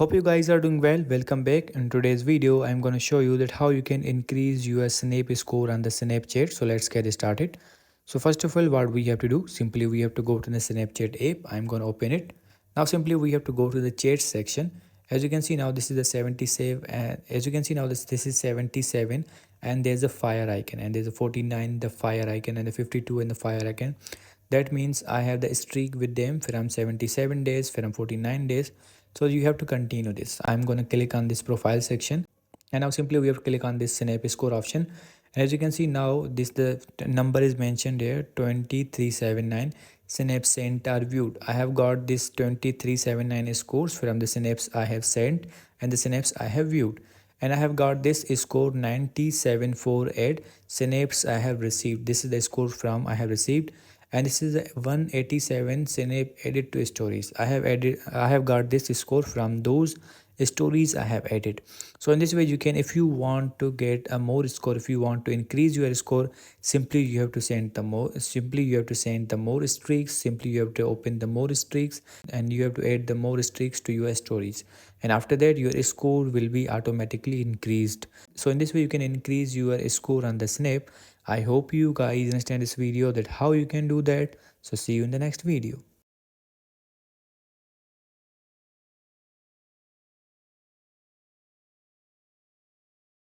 Hope you guys are doing well. Welcome back. In today's video, I'm going to show you that how you can increase your Snap score on the Snapchat. So let's get started. So first of all, what we have to do, simply we have to go to the Snapchat app. I'm going to open it. Now simply we have to go to the chat section. As you can see now, this is the 77, and as you can see now, this is 77, and there's a fire icon, and there's a 49, the fire icon, and the 52 and the fire icon. That means I have the streak with them from 77 days, from 49 days. So you have to continue this. I'm going to click on this profile section, and now simply we have to click on this Snap score option. And as you can see now, this the number is mentioned here, 2379 Snaps sent are viewed. I have got this 2379 scores from the Snaps I have sent and the Snaps I have viewed. And I have got this score 9748 Snaps I have received. This is the score from I have received, and this is 187 Snap added to stories. I have got this score from those stories I have added. So in this way you can, if you want to get a more score, if you want to increase your score, simply you have to send the more, simply you have to send the more streaks, simply you have to open the more streaks, and you have to add the more streaks to your stories, and after that your score will be automatically increased. So in this way you can increase your score on the Snap. I hope you guys understand this video that how you can do that. So see you in the next video.